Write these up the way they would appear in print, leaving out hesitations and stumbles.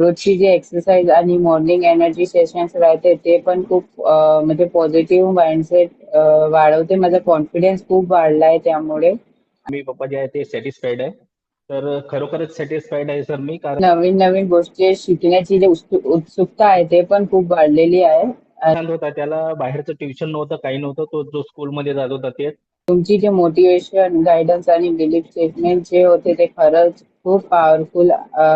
रोजची जी एक्सरसाइज आणि morning energy sessions राहते ते पण खूप म्हणजे पॉझिटिव्ह माइंडसेट वाढवते. माझा कॉन्फिडन्स खूप वाढलाय त्यामुळे. मी पप्पा जे आहे ते सॅटिस्फाईड आहे. तर खरोखरच सॅटिस्फाईड आहे सर मी, कारण नवीन नवीन गोष्टी शिकण्याची जी उत्सुकता आहे ते पण खूप वाढलेली आहे. शांत होता, त्याला बाहेरचं ट्युशन नव्हतं, काही नव्हतं, तो जो स्कूलमध्ये जात होता ते. तुमची जे मोटिवेशन, गायडन्स आणि बिलीफ स्टेटमेंट जे होते ते खरंच खूप पॉवरफुल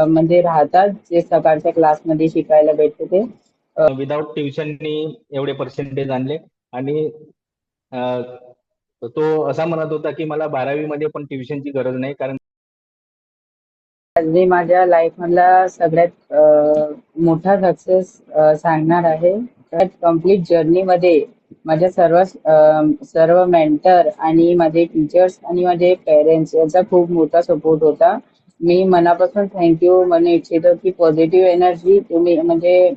म्हणजे राहतात, जे सकाळच्या क्लासमध्ये शिकायला भेटते ते. विदाऊट ट्युशननी एवढे पर्सेंटेज आणले. आणि अं, तो असा म्हणत होता की मला 12वी मध्ये पण ट्युशनची गरज नाही, कारण आज मी माझ्या लाईफ मधला सगळ्यात मोठा सक्सेस सांगणार आहे. कम्प्लीट जर्नी मध्ये माझ्या सर्व मेंटर आणि माझे टीचर्स आणि माझे पेरेंट्स यांचा खूप मोठा सपोर्ट होता. मी मनापासून थँक्यू म्हणू इच्छितो की पॉझिटिव्ह एनर्जी तुम्ही म्हणजे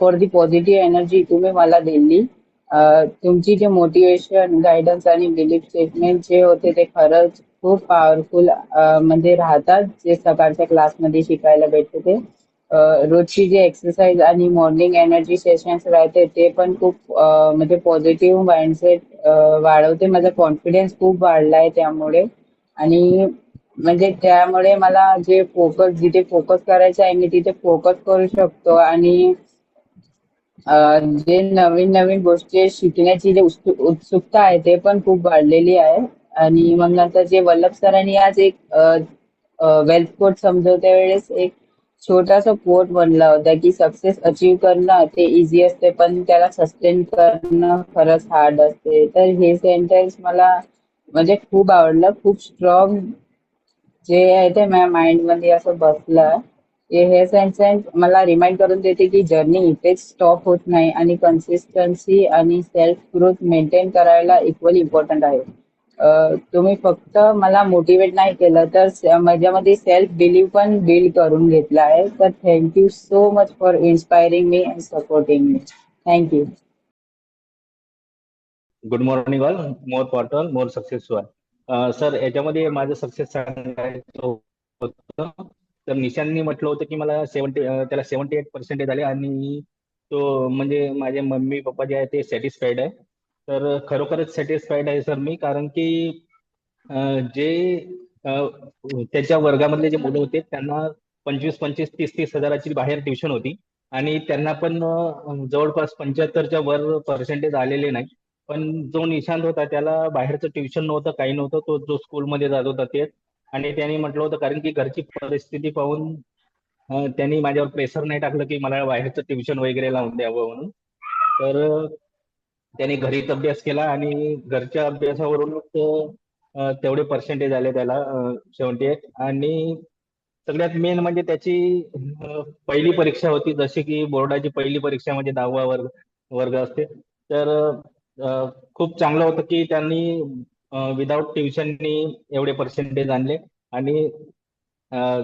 फॉर दी पॉझिटिव्ह एनर्जी तुम्ही मला दिली. तुमची जे मोटिवेशन, गायडन्स आणि बिलीफ स्टेटमेंट जे होते ते खरंच खूप पॉवरफुल म्हणजे राहतात, जे सकाळच्या क्लासमध्ये शिकायला भेटते ते. रोजची जी एक्सरसाइज आणि मॉर्निंग एनर्जी सेशन्स राहते ते पण खूप म्हणजे पॉझिटिव्ह माइंडसेट वाढवते. माझा कॉन्फिडन्स खूप वाढलाय त्यामुळे. आणि म्हणजे त्यामुळे मला जिथे फोकस करायचं आहे मी तिथे फोकस करू शकतो. आणि जे नवीन नवीन गोष्टी शिकण्याची जी उत्सुकता आहे ते पण खूप वाढलेली आहे. आणि मग नंतर जे वल्लभ सरांनी आज एक वेल्थ कोट समजवत्या वेळेस एक छोटासा कोट बनला होता की सक्सेस अचीव करणं ते इझी असते पण त्याला सस्टेन करणं खरंच हार्ड असते. तर हे सेंटेन्स मला म्हणजे खूप आवडलं. खूप स्ट्रॉंग जे आहे ते माझ्या माइंड मध्ये असं बसलं. हे सेन्सेस मला रिमाइंड करून देते की जर्नी इथेच स्टॉप होत नाही आणि कन्सिस्टन्सी आणि सेल्फ ग्रोथ मेंटेन करायला इक्वली इम्पॉर्टंट आहे. तुम्ही फक्त मला मोटिवेट नाही केलं तर माझ्यामध्ये सेल्फ बिलीव्ह पण बिल्ड करून घेतला आहे. तर thank you so much for inspiring me and supporting me. Thank you. Good morning all, more portal more successful. Sir, याच्यामध्ये माझं सक्सेस सांगायचं होतं. तर निशांनी म्हटलं होतं की मला त्याला 78% आले आणि तो म्हणजे माझे मम्मी पप्पा जे आहे ते सॅटिस्फाईड आहे. तर खरोखरच सॅटिस्फाईड आहे सर मी, कारण की जे त्याच्या वर्गामधले जे मुलं होते त्यांना 25-25, 30-30 हजाराची बाहेर ट्युशन होती. आणि त्यांना पण जवळपास 75च्या वर पर्सेंटेज आलेले नाही. पण जो निशांत होता त्याला बाहेरचं ट्युशन नव्हतं, काही नव्हतं, तो जो स्कूलमध्ये जात होता ते. आणि त्यांनी म्हटलं होतं, कारण की घरची परिस्थिती पाहून त्यांनी माझ्यावर प्रेशर नाही टाकलं की मला बाहेरचं ट्युशन वगैरे लावून द्यावं म्हणून. तर त्याने घरीच अभ्यास केला आणि घरच्या अभ्यासावरून तेवढे पर्सेंटेज आले त्याला, 78. आणि सगळ्यात मेन म्हणजे त्याची पहिली परीक्षा होती, जशी की बोर्डाची पहिली परीक्षा म्हणजे 10वा वर्ग असते. तर खूप चांगलं होतं की त्यांनी विदाऊट ट्युशननी एवढे पर्सेंटेज आणले. आणि अ,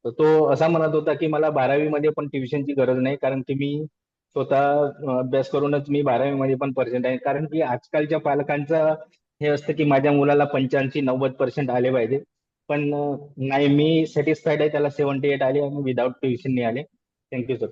तो असा म्हणत होता की मला 12वी मध्ये पण ट्युशनची गरज नाही, कारण की मी स्वतः अभ्यास करूनच मी 12वी मध्ये पण पर्सेंट आहे. कारण की आजकालच्या पालकांचं हे असतं की माझ्या मुलाला 85-90% आले पाहिजे. पण नाही, मी सॅटिस्फाईड आहे, त्याला 78 आले आणि विदाऊट ट्युशननी आले. Thank you sir.